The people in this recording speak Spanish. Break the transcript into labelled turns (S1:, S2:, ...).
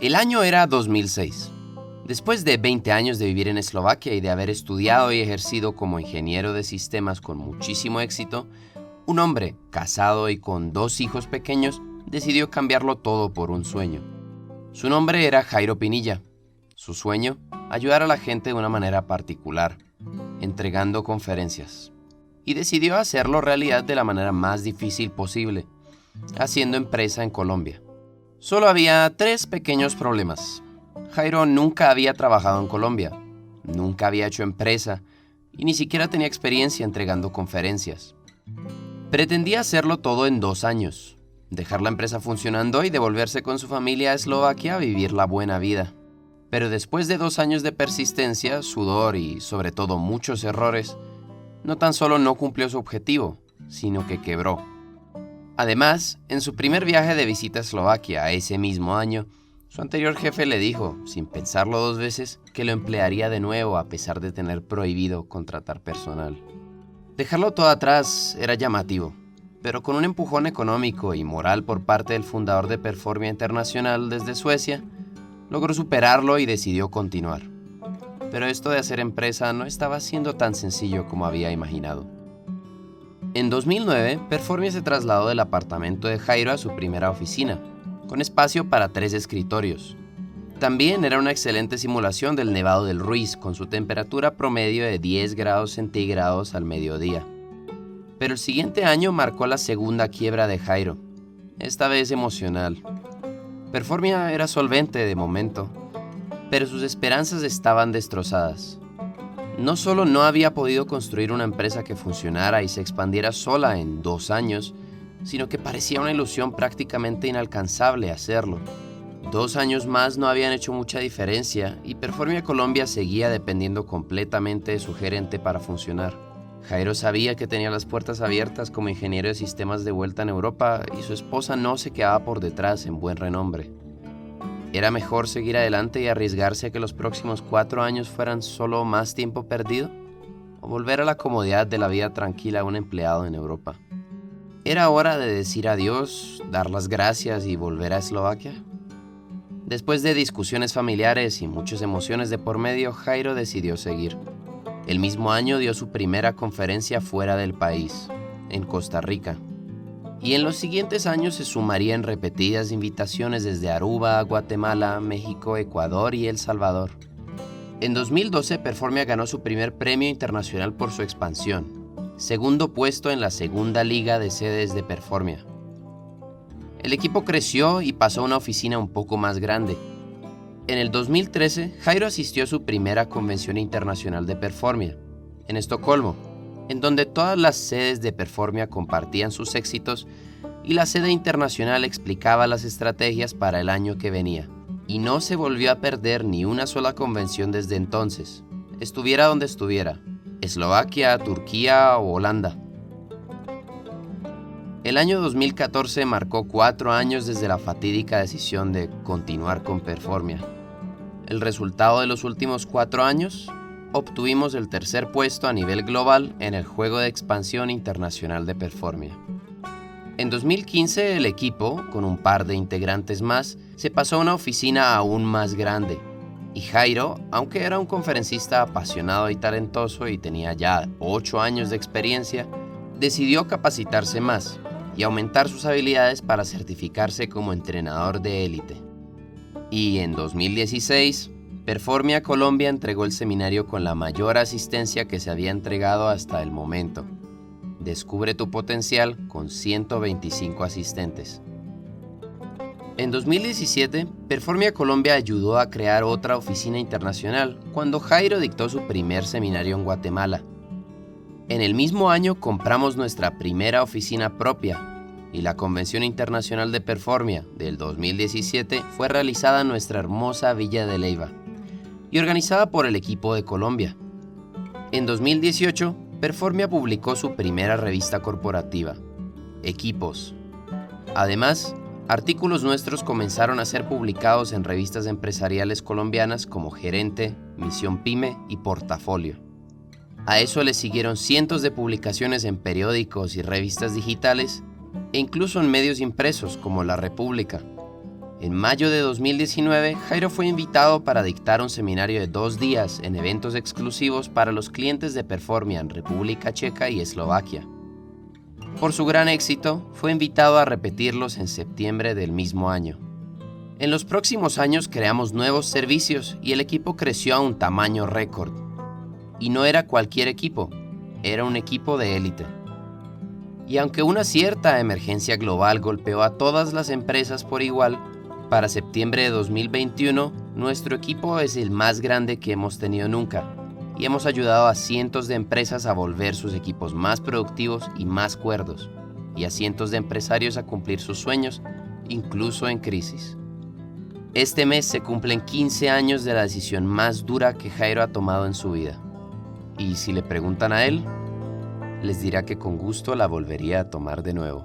S1: El año era 2006. Después de 20 años de vivir en Eslovaquia y de haber estudiado y ejercido como ingeniero de sistemas con muchísimo éxito, un hombre, casado y con 2 hijos pequeños, decidió cambiarlo todo por un sueño. Su nombre era Jairo Pinilla. Su sueño, ayudar a la gente de una manera particular, entregando conferencias. Y decidió hacerlo realidad de la manera más difícil posible, haciendo empresa en Colombia. Solo había 3 pequeños problemas. Jairo nunca había trabajado en Colombia, nunca había hecho empresa y ni siquiera tenía experiencia entregando conferencias. Pretendía hacerlo todo en 2 años, dejar la empresa funcionando y devolverse con su familia a Eslovaquia a vivir la buena vida. Pero después de 2 años de persistencia, sudor y sobre todo muchos errores, no tan solo no cumplió su objetivo, sino que quebró. Además, en su primer viaje de visita a Eslovaquia ese mismo año, su anterior jefe le dijo, sin pensarlo 2 veces, que lo emplearía de nuevo a pesar de tener prohibido contratar personal. Dejarlo todo atrás era llamativo, pero con un empujón económico y moral por parte del fundador de Performia Internacional desde Suecia, logró superarlo y decidió continuar. Pero esto de hacer empresa no estaba siendo tan sencillo como había imaginado. En 2009, Performia se trasladó del apartamento de Jairo a su primera oficina, con espacio para 3 escritorios. También era una excelente simulación del Nevado del Ruiz, con su temperatura promedio de 10 grados centígrados al mediodía. Pero el siguiente año marcó la segunda quiebra de Jairo, esta vez emocional. Performia era solvente de momento, pero sus esperanzas estaban destrozadas. No solo no había podido construir una empresa que funcionara y se expandiera sola en 2 años, sino que parecía una ilusión prácticamente inalcanzable hacerlo. 2 años más no habían hecho mucha diferencia y Performia Colombia seguía dependiendo completamente de su gerente para funcionar. Jairo sabía que tenía las puertas abiertas como ingeniero de sistemas de vuelta en Europa y su esposa no se quedaba por detrás en buen renombre. ¿Era mejor seguir adelante y arriesgarse a que los próximos 4 años fueran solo más tiempo perdido? ¿O volver a la comodidad de la vida tranquila a un empleado en Europa? ¿Era hora de decir adiós, dar las gracias y volver a Eslovaquia? Después de discusiones familiares y muchas emociones de por medio, Jairo decidió seguir. El mismo año dio su primera conferencia fuera del país, en Costa Rica. Y en los siguientes años se sumaría en repetidas invitaciones desde Aruba, Guatemala, México, Ecuador y El Salvador. En 2012, Performia ganó su primer premio internacional por su expansión, segundo puesto en la segunda liga de sedes de Performia. El equipo creció y pasó a una oficina un poco más grande. En el 2013, Jairo asistió a su primera convención internacional de Performia, en Estocolmo, en donde todas las sedes de Performia compartían sus éxitos y la sede internacional explicaba las estrategias para el año que venía. Y no se volvió a perder ni una sola convención desde entonces, estuviera donde estuviera, Eslovaquia, Turquía o Holanda. El año 2014 marcó 4 años desde la fatídica decisión de continuar con Performia. El resultado de los últimos 4 años, obtuvimos el tercer puesto a nivel global en el juego de expansión internacional de Performia. En 2015 el equipo, con un par de integrantes más, se pasó a una oficina aún más grande. Y Jairo, aunque era un conferencista apasionado y talentoso y tenía ya 8 años de experiencia, decidió capacitarse más y aumentar sus habilidades para certificarse como entrenador de élite. Y en 2016, Performia Colombia entregó el seminario con la mayor asistencia que se había entregado hasta el momento. Descubre tu potencial con 125 asistentes. En 2017, Performia Colombia ayudó a crear otra oficina internacional cuando Jairo dictó su primer seminario en Guatemala. En el mismo año compramos nuestra primera oficina propia y la Convención Internacional de Performia del 2017 fue realizada en nuestra hermosa Villa de Leyva y organizada por el equipo de Colombia. En 2018, Performia publicó su primera revista corporativa, Equipos. Además, artículos nuestros comenzaron a ser publicados en revistas empresariales colombianas como Gerente, Misión Pyme y Portafolio. A eso le siguieron cientos de publicaciones en periódicos y revistas digitales e incluso en medios impresos como La República. En mayo de 2019, Jairo fue invitado para dictar un seminario de 2 días en eventos exclusivos para los clientes de Performia en República Checa y Eslovaquia. Por su gran éxito, fue invitado a repetirlos en septiembre del mismo año. En los próximos años creamos nuevos servicios y el equipo creció a un tamaño récord. Y no era cualquier equipo, era un equipo de élite. Y aunque una cierta emergencia global golpeó a todas las empresas por igual, para septiembre de 2021, nuestro equipo es el más grande que hemos tenido nunca y hemos ayudado a cientos de empresas a volver sus equipos más productivos y más cuerdos, y a cientos de empresarios a cumplir sus sueños, incluso en crisis. Este mes se cumplen 15 años de la decisión más dura que Jairo ha tomado en su vida. Y si le preguntan a él, les dirá que con gusto la volvería a tomar de nuevo.